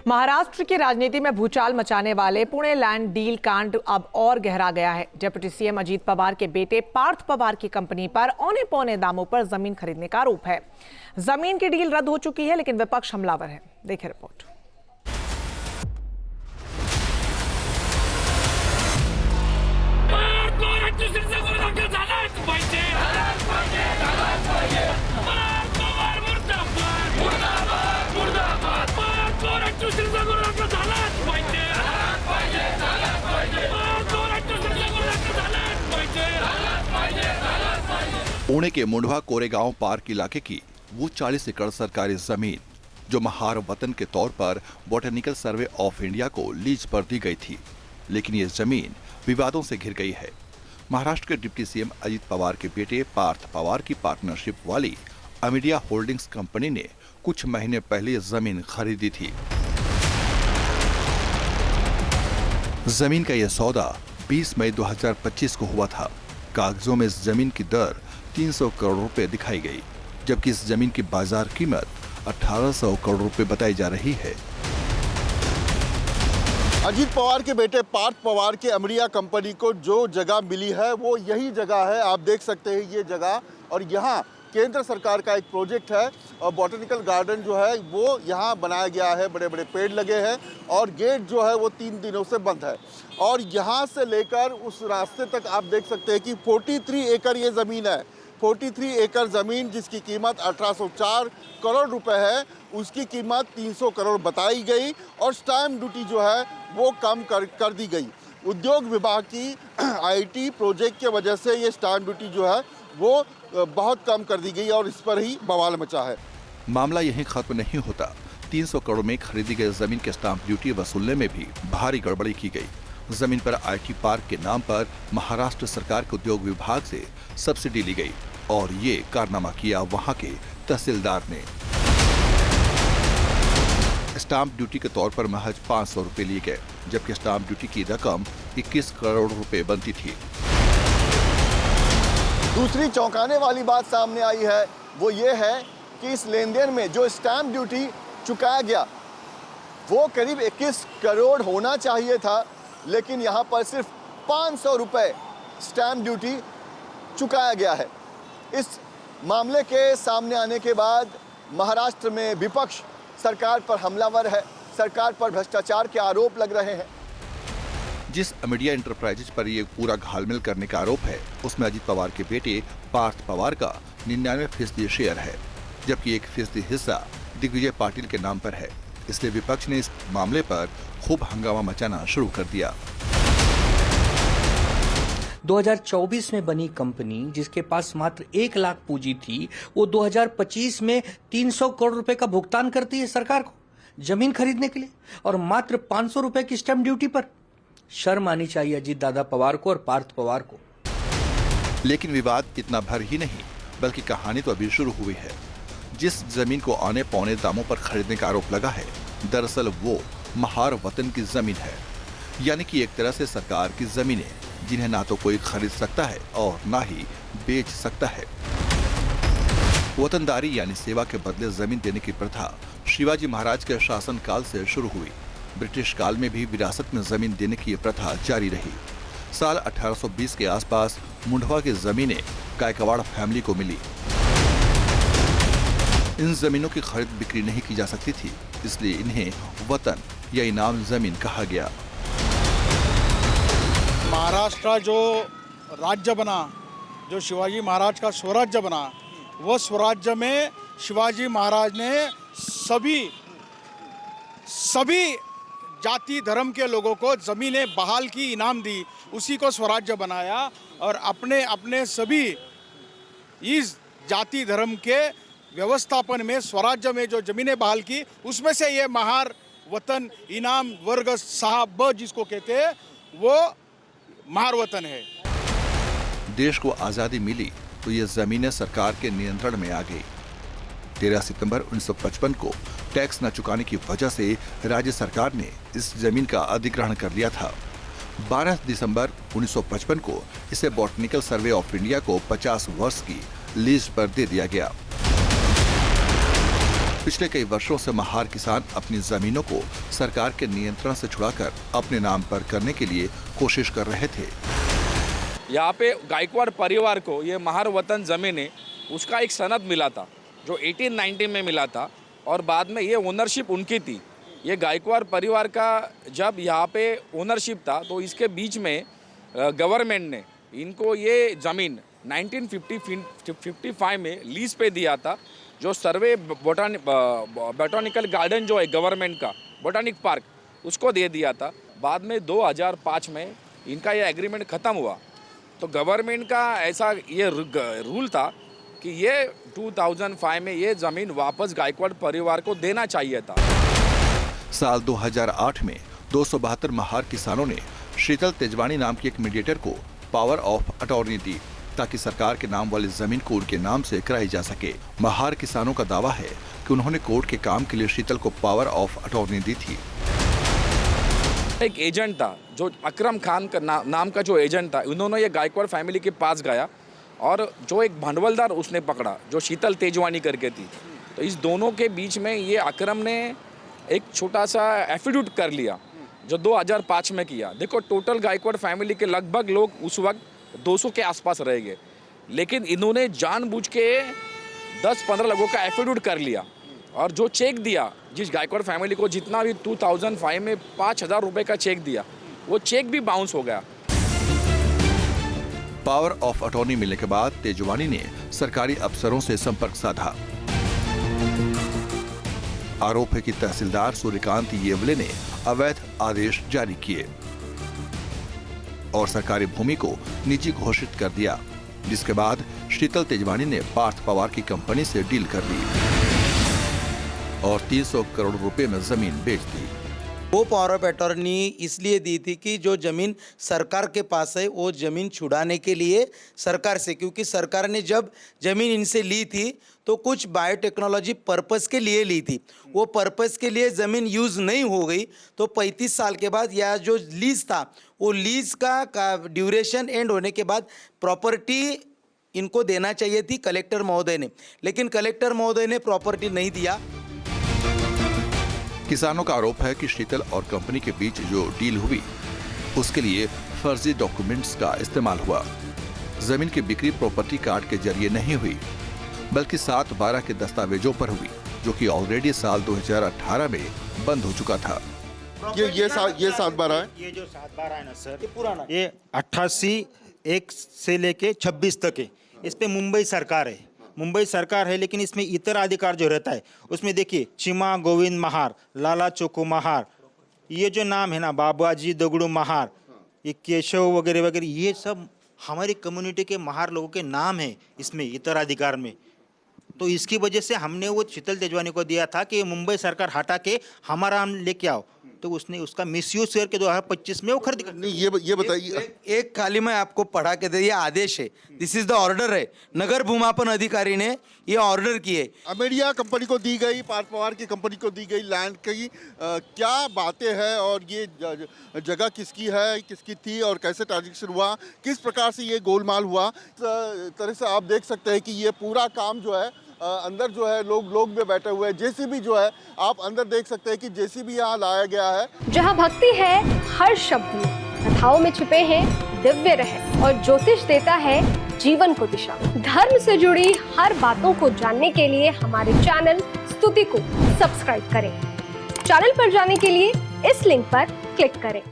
महाराष्ट्र की राजनीति में भूचाल मचाने वाले पुणे लैंड डील कांड अब और गहरा गया है। डिप्टी सीएम अजीत पवार के बेटे पार्थ पवार की कंपनी पर औने पौने दामों पर जमीन खरीदने का आरोप है। जमीन की डील रद्द हो चुकी है, लेकिन विपक्ष हमलावर है। देखिए रिपोर्ट। पुणे के मुंडवा कोरेगांव पार्क इलाके की वो 40 एकड़ सरकारी जमीन जो महार वतन के तौर पर बॉटनिकल सर्वे ऑफ इंडिया को लीज पर दी गई थी, लेकिन ये जमीन विवादों से घिर गई है। महाराष्ट्र के डिप्टी सीएम अजीत पवार के बेटे पार्थ पवार की पार्टनरशिप वाली अमीडिया होल्डिंग्स कंपनी ने कुछ महीने पहले जमीन खरीदी थी। जमीन का यह सौदा 20 मई 2025 को हुआ था। कागजों में इस जमीन की दर 300 करोड़ रुपए दिखाई गई, जबकि इस जमीन की बाजार कीमत 1800 करोड़ रुपए बताई जा रही है। अजीत पवार के बेटे पार्थ पवार के अमीडिया कंपनी को जो जगह मिली है वो यही जगह है। आप देख सकते हैं ये जगह, और यहाँ केंद्र सरकार का एक प्रोजेक्ट है और बॉटनिकल गार्डन जो है वो यहाँ बनाया गया है। बड़े बड़े पेड़ लगे हैं और गेट जो है वो 3 दिनों से बंद है। और यहाँ से लेकर उस रास्ते तक आप देख सकते हैं कि 43 एकड़ ये ज़मीन है। 43 एकड़ ज़मीन जिसकी कीमत 1804 करोड़ रुपए है, उसकी कीमत 300 करोड़ बताई गई और स्टैम्प ड्यूटी जो है वो कम कर दी गई। उद्योग विभाग की आईटी प्रोजेक्ट की वजह से ये स्टैम्प ड्यूटी जो है वो बहुत कम कर दी गई और इस पर ही बवाल मचा है। मामला यहीं खत्म नहीं होता। 300 करोड़ में खरीदी गई जमीन के स्टाम्प ड्यूटी वसूलने में भी भारी गड़बड़ी की गई। जमीन पर आईटी पार्क के नाम पर महाराष्ट्र सरकार के उद्योग विभाग से सब्सिडी ली गई और ये कारनामा किया वहां के तहसीलदार ने। स्टाम्प ड्यूटी के तौर पर महज 500 रुपए लिए गए, जबकि स्टाम्प ड्यूटी की रकम 21 करोड़ रुपए बनती थी। दूसरी चौंकाने वाली बात सामने आई है वो ये है कि इस लेन देन में जो स्टैम्प ड्यूटी चुकाया गया वो करीब 21 करोड़ होना चाहिए था, लेकिन यहाँ पर सिर्फ 500 रुपए स्टैम्प ड्यूटी चुकाया गया है। इस मामले के सामने आने के बाद महाराष्ट्र में विपक्ष सरकार पर हमलावर है। सरकार पर भ्रष्टाचार के आरोप लग रहे हैं। जिस अमीडिया इंटरप्राइजेज पर ये पूरा घालमेल करने का आरोप है, उसमें अजीत पवार के बेटे पार्थ पवार का 99% शेयर है, जबकि 1% हिस्सा दिग्विजय पाटिल के नाम पर है। इसलिए विपक्ष ने इस मामले पर खूब हंगामा मचाना शुरू कर दिया। 2024 में बनी कंपनी जिसके पास मात्र 1 लाख पूंजी थी, वो 2025 में 300 करोड़ रुपए का भुगतान करती है सरकार को जमीन खरीदने के लिए, और मात्र 500 रुपए की स्टैम्प ड्यूटी पर। शर्म आनी चाहिए अजीत दादा पवार को और पार्थ पवार को। लेकिन विवाद इतना भर ही नहीं, बल्कि कहानी तो अभी शुरू हुई है। जिस जमीन को औने पौने दामों पर खरीदने का आरोप लगा है, दरअसल वो महार वतन की जमीन है, यानी कि एक तरह से सरकार की जमीनें, जिन्हें ना तो कोई खरीद सकता है और ना ही बेच सकता है। वतनदारी यानी सेवा के बदले जमीन देने की प्रथा शिवाजी महाराज के शासन काल से शुरू हुई। ब्रिटिश काल में भी विरासत में जमीन देने की प्रथा जारी रही। साल 1820 के आसपास मुंडवा की जमीनें गायकवाड़ फैमिली को मिली। इन जमीनों की खरीद बिक्री नहीं की जा सकती थी, इसलिए इन्हें वतन या इनाम जमीन कहा गया। महाराष्ट्र जो राज्य बना, जो शिवाजी महाराज का स्वराज्य बना, वो स्वराज्य में शिवाजी महाराज ने सभी जाति धर्म के लोगों को ज़मीनें बहाल की, इनाम दी, उसी को स्वराज्य बनाया और अपने सभी इस जाति धर्म के व्यवस्थापन में स्वराज्य में जो ज़मीनें बहाल की, उसमें से ये महार वतन इनाम वर्ग साहब ब जिसको कहते हैं वो महार वतन है। देश को आजादी मिली तो ये जमीनें सरकार के नियंत्रण में आ गई। 13 सितंबर 1955 को टैक्स न चुकाने की वजह से राज्य सरकार ने इस जमीन का अधिग्रहण कर लिया था। 12 दिसंबर 1955 को इसे बॉटनिकल सर्वे ऑफ इंडिया को 50 वर्ष की लीज पर दे दिया गया। पिछले कई वर्षों से महार किसान अपनी जमीनों को सरकार के नियंत्रण से छुड़ाकर अपने नाम पर करने के लिए कोशिश कर रहे थे। यहाँ पे गायकवाड़ परिवार को ये महार वतन ज़मीन है, उसका एक सनद मिला था जो 1890 में मिला था और बाद में ये ओनरशिप उनकी थी। ये गायकवाड़ परिवार का जब यहाँ पे ओनरशिप था तो इसके बीच में गवर्नमेंट ने इनको ये ज़मीन 1955 में लीज पे दिया था। जो सर्वे बोटानिकल गार्डन जो है गवर्नमेंट का बोटानिक पार्क, उसको दे दिया था। बाद में 2005 में इनका ये एग्रीमेंट ख़त्म हुआ तो गवर्नमेंट का ऐसा ये रूल था कि ये 2005 में ये ज़मीन वापस गायकवाड़ परिवार को देना चाहिए था। साल 2008 में 272 महार किसानों ने शीतल तेजवानी नाम की एक मीडिएटर को पावर ऑफ अटॉर्नी दी ताकि सरकार के नाम वाली जमीन को उनके नाम से कराई जा सके। महार किसानों का दावा है कि उन्होंने कोर्ट के काम के लिए शीतल को पावर ऑफ अटॉर्नी दी थी। एक एजेंट था जो अकरम खान का नाम का जो एजेंट था, उन्होंने ये गायकवाड़ फैमिली के पास गया और जो एक भंडवलदार उसने पकड़ा जो शीतल तेजवानी करके थी। तो इस दोनों के बीच में ये अकरम ने एक छोटा सा एफिडेविट कर लिया जो 2005 में किया। देखो टोटल गायकवाड़ फैमिली के लगभग लोग उस वक्त 200 के आसपास रह गए, लेकिन इन्होंने जानबूझ के 10-15 लोगों का एफिडेविट कर लिया और जो चेक दिया जिस गायकवाड़ फैमिली को जितना भी 2005 में 5,000 रुपये का चेक दिया, वो चेक भी बाउंस हो गया। पावर ऑफ अटॉर्नी मिलने के बाद तेजवानी ने सरकारी अफसरों से संपर्क साधा। आरोप है कि तहसीलदार सूर्यकांत येवले ने अवैध आदेश जारी किए और सरकारी भूमि को निजी घोषित कर दिया, जिसके बाद शीतल तेजवानी ने पार्थ पवार की कंपनी से डील कर ली और 300 करोड़ रुपए में जमीन बेच दी। वो पावर ऑफ अटॉर्नी इसलिए दी थी कि जो ज़मीन सरकार के पास है वो ज़मीन छुड़ाने के लिए सरकार से, क्योंकि सरकार ने जब ज़मीन इनसे ली थी तो कुछ बायोटेक्नोलॉजी पर्पस के लिए ली थी। वो पर्पस के लिए ज़मीन यूज़ नहीं हो गई तो 35 साल के बाद या जो लीज़ था वो लीज़ का ड्यूरेशन एंड होने के बाद प्रॉपर्टी इनको देना चाहिए थी कलेक्टर महोदय ने, लेकिन कलेक्टर महोदय ने प्रॉपर्टी नहीं दिया। किसानों का आरोप है कि शीतल और कंपनी के बीच जो डील हुई उसके लिए फर्जी डॉक्यूमेंट्स का इस्तेमाल हुआ। जमीन की बिक्री प्रॉपर्टी कार्ड के जरिए नहीं हुई बल्कि 7/12 के दस्तावेजों पर हुई, जो कि ऑलरेडी साल 2018 में बंद हो चुका था। ये 7/12 है। ये जो 7/12 है ना सर, ये पुराना, ये 88 से लेके 26 तक है। इस पे मुंबई सरकार है, लेकिन इसमें इतर अधिकार जो रहता है उसमें देखिए चिमा गोविंद महार, लाला चोको महार, ये जो नाम है ना बाबाजी दगड़ू महार, ये केशव वगैरह वगैरह, ये सब हमारी कम्युनिटी के महार लोगों के नाम है इसमें इतर अधिकार में। तो इसकी वजह से हमने वो शीतल तेजवानी को दिया था कि मुंबई सरकार हटा के हमारा नाम लेके आओ, तो उसने उसका मिसयूज करके 2025 में वो खरीद कर। नहीं, ये बताइए। एक खाली मैं आपको पढ़ा के दे, ये आदेश है, दिस इज द ऑर्डर है, नगर भूमापन अधिकारी ने ये ऑर्डर किए। अमेरिया कंपनी को दी गई, पार्थ पवार की कंपनी को दी गई लैंड की क्या बातें हैं और ये जगह किसकी है, किसकी थी और कैसे ट्रांजेक्शन हुआ, किस प्रकार से ये गोलमाल हुआ, इस तरह से आप देख सकते हैं कि ये पूरा काम जो है अंदर जो है लोग भी बैठे हुए हैं। जेसीबी जो है आप अंदर देख सकते हैं कि जेसीबी यहाँ लाया गया है। जहाँ भक्ति है हर शब्द में, कथाओं में छुपे हैं दिव्य रहस्य और ज्योतिष देता है जीवन को दिशा। धर्म से जुड़ी हर बातों को जानने के लिए हमारे चैनल स्तुति को सब्सक्राइब करें। चैनल पर जाने के लिए इस लिंक पर क्लिक करें।